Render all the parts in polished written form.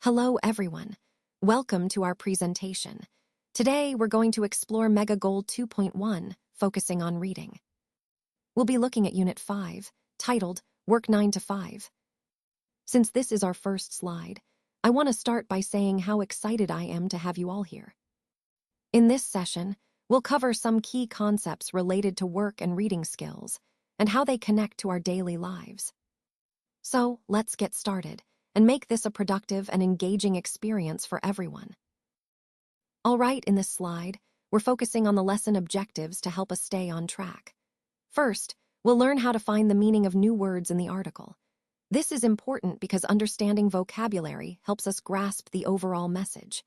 Hello, everyone. Welcome to our presentation. Today, we're going to explore Mega Goal 2.1, focusing on reading. We'll be looking at Unit 5, titled Work 9 to 5. Since this is our first slide, I want to start by saying how excited I am to have you all here. In this session, we'll cover some key concepts related to work and reading skills, and how they connect to our daily lives. So, let's get started and make this a productive and engaging experience for everyone. All right, in this slide, we're focusing on the lesson objectives to help us stay on track. First, we'll learn how to find the meaning of new words in the article. This is important because understanding vocabulary helps us grasp the overall message.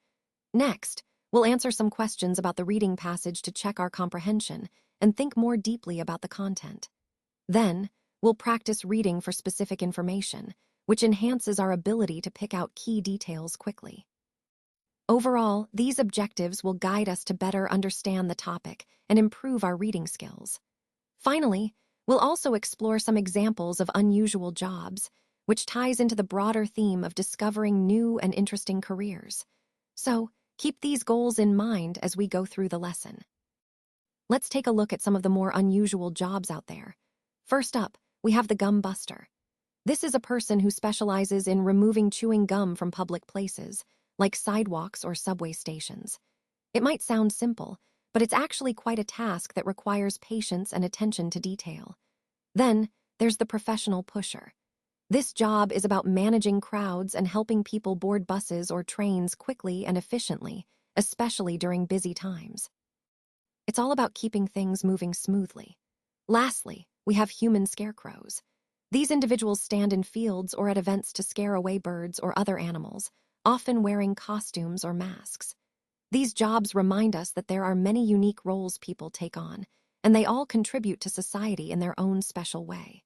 Next, we'll answer some questions about the reading passage to check our comprehension and think more deeply about the content. Then, we'll practice reading for specific information, which enhances our ability to pick out key details quickly. Overall, these objectives will guide us to better understand the topic and improve our reading skills. Finally, we'll also explore some examples of unusual jobs, which ties into the broader theme of discovering new and interesting careers. So, keep these goals in mind as we go through the lesson. Let's take a look at some of the more unusual jobs out there. First up, we have the gum buster. This is a person who specializes in removing chewing gum from public places, like sidewalks or subway stations. It might sound simple, but it's actually quite a task that requires patience and attention to detail. Then, there's the professional pusher. This job is about managing crowds and helping people board buses or trains quickly and efficiently, especially during busy times. It's all about keeping things moving smoothly. Lastly, we have human scarecrows. These individuals stand in fields or at events to scare away birds or other animals, often wearing costumes or masks. These jobs remind us that there are many unique roles people take on, and they all contribute to society in their own special way.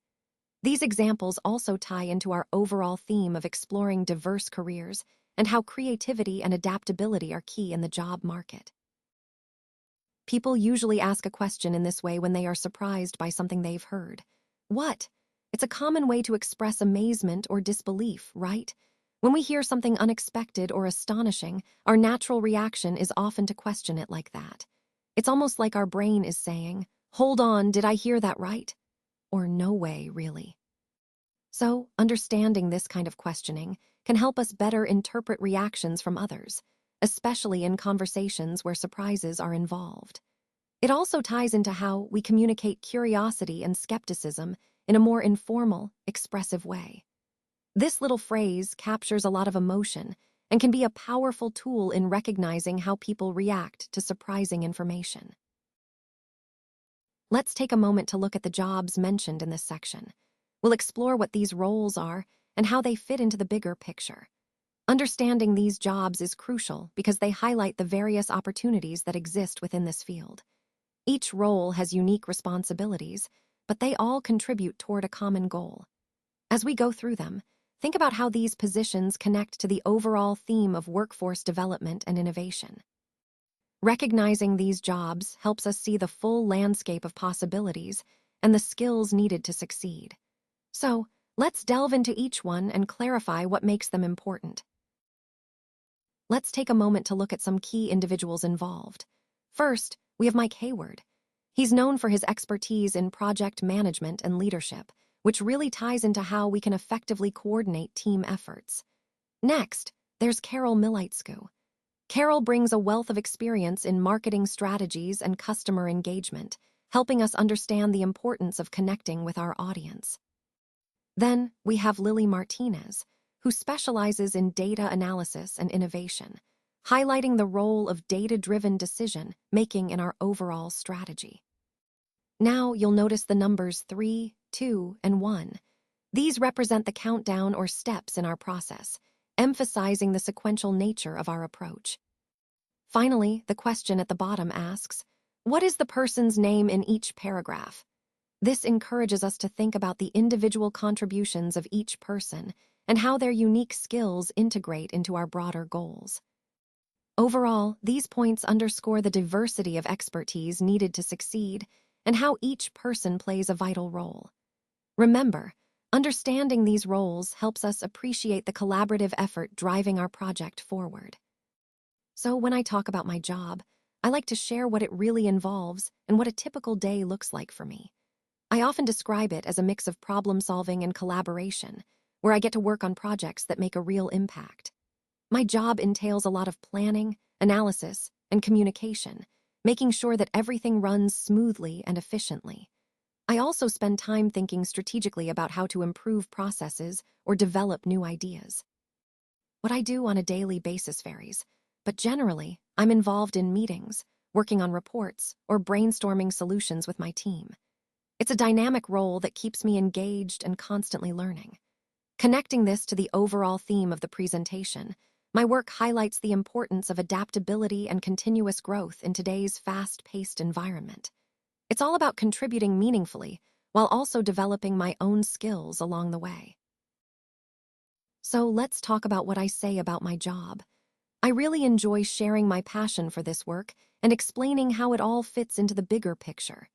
These examples also tie into our overall theme of exploring diverse careers and how creativity and adaptability are key in the job market. People usually ask a question in this way when they are surprised by something they've heard. What? It's a common way to express amazement or disbelief, right? When we hear something unexpected or astonishing, our natural reaction is often to question it like that. It's almost like our brain is saying, "Hold on, did I hear that right?" Or "No way, really." So, understanding this kind of questioning can help us better interpret reactions from others, especially in conversations where surprises are involved. It also ties into how we communicate curiosity and skepticism in a more informal, expressive way. This little phrase captures a lot of emotion and can be a powerful tool in recognizing how people react to surprising information. Let's take a moment to look at the jobs mentioned in this section. We'll explore what these roles are and how they fit into the bigger picture. Understanding these jobs is crucial because they highlight the various opportunities that exist within this field. Each role has unique responsibilities, but they all contribute toward a common goal. As we go through them, think about how these positions connect to the overall theme of workforce development and innovation. Recognizing these jobs helps us see the full landscape of possibilities and the skills needed to succeed. So, let's delve into each one and clarify what makes them important. Let's take a moment to look at some key individuals involved. First, we have Mike Hayward. He's known for his expertise in project management and leadership, which really ties into how we can effectively coordinate team efforts. Next, there's Carol Militsku. Carol brings a wealth of experience in marketing strategies and customer engagement, helping us understand the importance of connecting with our audience. Then, we have Lily Martinez, who specializes in data analysis and innovation, highlighting the role of data-driven decision-making in our overall strategy. Now you'll notice the numbers 3, 2, and 1. These represent the countdown or steps in our process, emphasizing the sequential nature of our approach. Finally, the question at the bottom asks, what is the person's name in each paragraph? This encourages us to think about the individual contributions of each person and how their unique skills integrate into our broader goals. Overall, these points underscore the diversity of expertise needed to succeed and how each person plays a vital role. Remember, Understanding these roles helps us appreciate the collaborative effort driving our project forward. So when I talk about my job, I like to share what it really involves and what a typical day looks like for me. I often describe it as a mix of problem solving and collaboration, where I get to work on projects that make a real impact. My job entails a lot of planning, analysis, and communication, making sure that everything runs smoothly and efficiently. I also spend time thinking strategically about how to improve processes or develop new ideas. What I do on a daily basis varies, but generally, I'm involved in meetings, working on reports, or brainstorming solutions with my team. It's a dynamic role that keeps me engaged and constantly learning. Connecting this to the overall theme of the presentation, my work highlights the importance of adaptability and continuous growth in today's fast-paced environment. It's all about contributing meaningfully while also developing my own skills along the way. So let's talk about what I say about my job. I really enjoy sharing my passion for this work and explaining how it all fits into the bigger picture.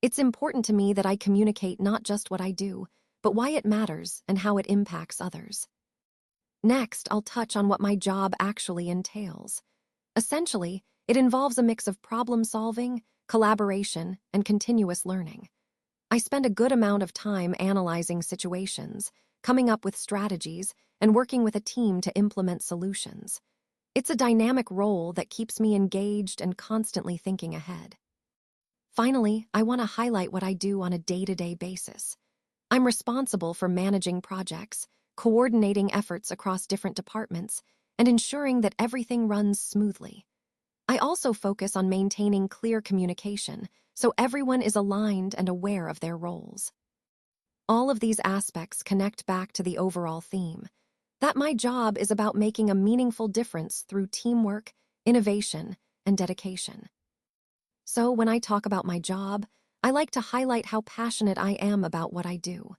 It's important to me that I communicate not just what I do, but why it matters and how it impacts others. Next, I'll touch on what my job actually entails. Essentially, it involves a mix of problem solving, collaboration, and continuous learning. I spend a good amount of time analyzing situations, coming up with strategies, and working with a team to implement solutions. It's a dynamic role that keeps me engaged and constantly thinking ahead. Finally, I want to highlight what I do on a day-to-day basis. I'm responsible for managing projects, coordinating efforts across different departments, and ensuring that everything runs smoothly. I also focus on maintaining clear communication so everyone is aligned and aware of their roles. All of these aspects connect back to the overall theme, that my job is about making a meaningful difference through teamwork, innovation, and dedication. So when I talk about my job, I like to highlight how passionate I am about what I do.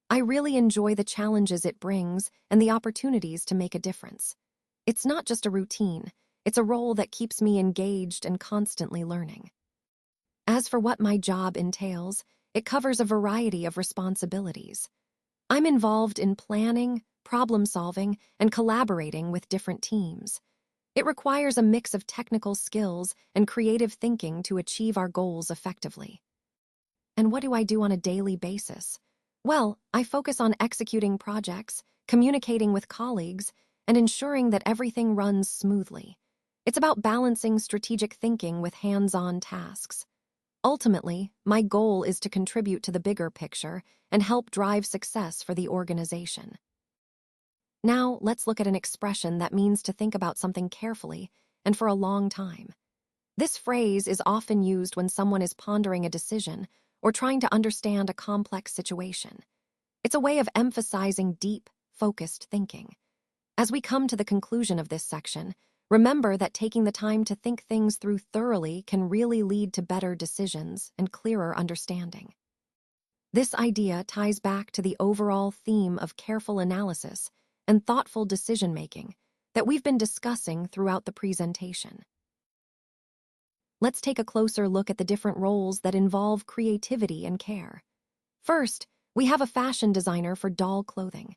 I really enjoy the challenges it brings and the opportunities to make a difference. It's not just a routine, it's a role that keeps me engaged and constantly learning. As for what my job entails, it covers a variety of responsibilities. I'm involved in planning, problem solving, and collaborating with different teams. It requires a mix of technical skills and creative thinking to achieve our goals effectively. And what do I do on a daily basis? Well, I focus on executing projects, communicating with colleagues, and ensuring that everything runs smoothly. It's about balancing strategic thinking with hands-on tasks. Ultimately, my goal is to contribute to the bigger picture and help drive success for the organization. Now, let's look at an expression that means to think about something carefully and for a long time. This phrase is often used when someone is pondering a decision or trying to understand a complex situation. It's a way of emphasizing deep, focused thinking. As we come to the conclusion of this section, remember that taking the time to think things through thoroughly can really lead to better decisions and clearer understanding. This idea ties back to the overall theme of careful analysis and thoughtful decision-making that we've been discussing throughout the presentation. Let's take a closer look at the different roles that involve creativity and care. First, we have a fashion designer for doll clothing.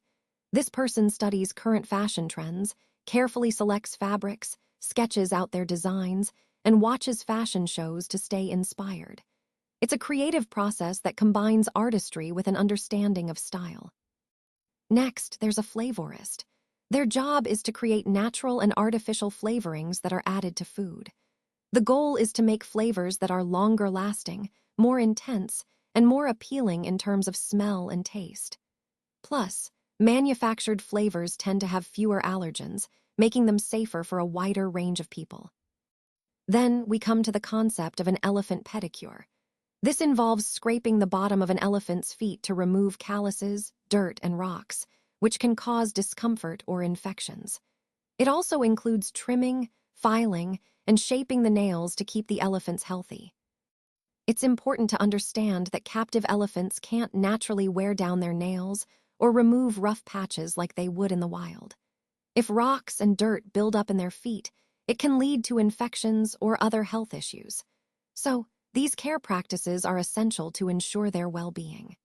This person studies current fashion trends, carefully selects fabrics, sketches out their designs, and watches fashion shows to stay inspired. It's a creative process that combines artistry with an understanding of style. Next, there's a flavorist. Their job is to create natural and artificial flavorings that are added to food. The goal is to make flavors that are longer lasting, more intense, and more appealing in terms of smell and taste. Plus, manufactured flavors tend to have fewer allergens, making them safer for a wider range of people. Then we come to the concept of an elephant pedicure. This involves scraping the bottom of an elephant's feet to remove calluses, dirt, and rocks, which can cause discomfort or infections. It also includes trimming, filing, and shaping the nails to keep the elephants healthy. It's important to understand that captive elephants can't naturally wear down their nails or remove rough patches like they would in the wild. If rocks and dirt build up in their feet, it can lead to infections or other health issues. So, these care practices are essential to ensure their well-being.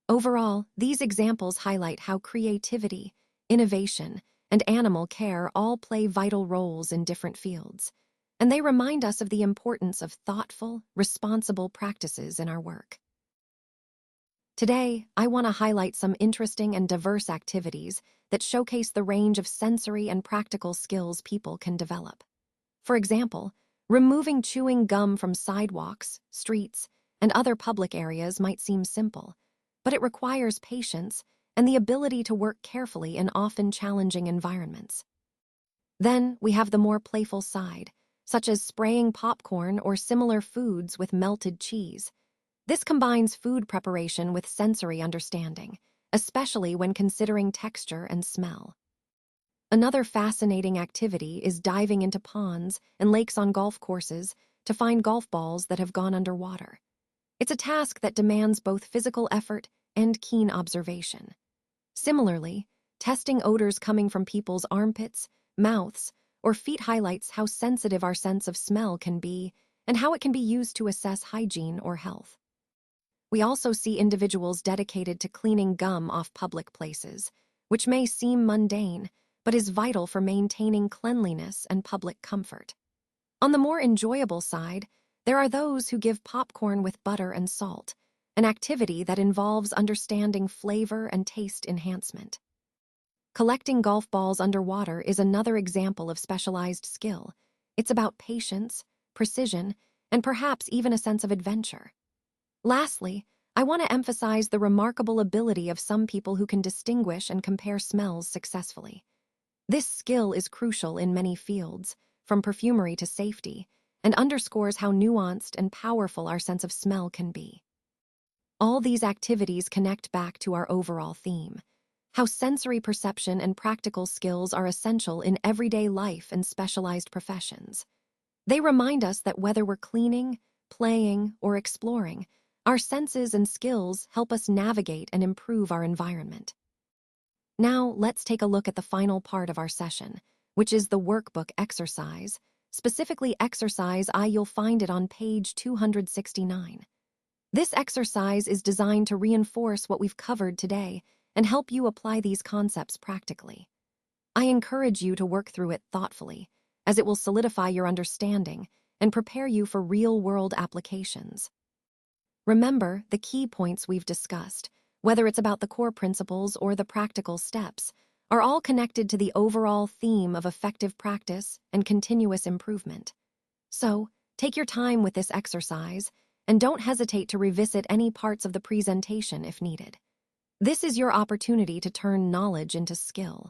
Overall, these examples highlight how creativity, innovation, and animal care all play vital roles in different fields, and they remind us of the importance of thoughtful, responsible practices in our work. Today, I want to highlight some interesting and diverse activities that showcase the range of sensory and practical skills people can develop. For example, removing chewing gum from sidewalks, streets, and other public areas might seem simple, but it requires patience and the ability to work carefully in often challenging environments. Then we have the more playful side, such as spraying popcorn or similar foods with melted cheese. This combines food preparation with sensory understanding, especially when considering texture and smell. Another fascinating activity is diving into ponds and lakes on golf courses to find golf balls that have gone underwater. It's a task that demands both physical effort and keen observation. Similarly, testing odors coming from people's armpits, mouths, or feet highlights how sensitive our sense of smell can be and how it can be used to assess hygiene or health. We also see individuals dedicated to cleaning gum off public places, which may seem mundane, but is vital for maintaining cleanliness and public comfort. On the more enjoyable side, there are those who give popcorn with butter and salt, an activity that involves understanding flavor and taste enhancement. Collecting golf balls underwater is another example of specialized skill. It's about patience, precision, and perhaps even a sense of adventure. Lastly, I want to emphasize the remarkable ability of some people who can distinguish and compare smells successfully. This skill is crucial in many fields, from perfumery to safety, and underscores how nuanced and powerful our sense of smell can be. All these activities connect back to our overall theme, how sensory perception and practical skills are essential in everyday life and specialized professions. They remind us that whether we're cleaning, playing, or exploring, our senses and skills help us navigate and improve our environment. Now, let's take a look at the final part of our session, which is the workbook exercise, specifically exercise I. You'll find it on page 269. This exercise is designed to reinforce what we've covered today and help you apply these concepts practically. I encourage you to work through it thoughtfully, as it will solidify your understanding and prepare you for real-world applications. Remember, the key points we've discussed, whether it's about the core principles or the practical steps, are all connected to the overall theme of effective practice and continuous improvement. So, take your time with this exercise and don't hesitate to revisit any parts of the presentation if needed. This is your opportunity to turn knowledge into skill.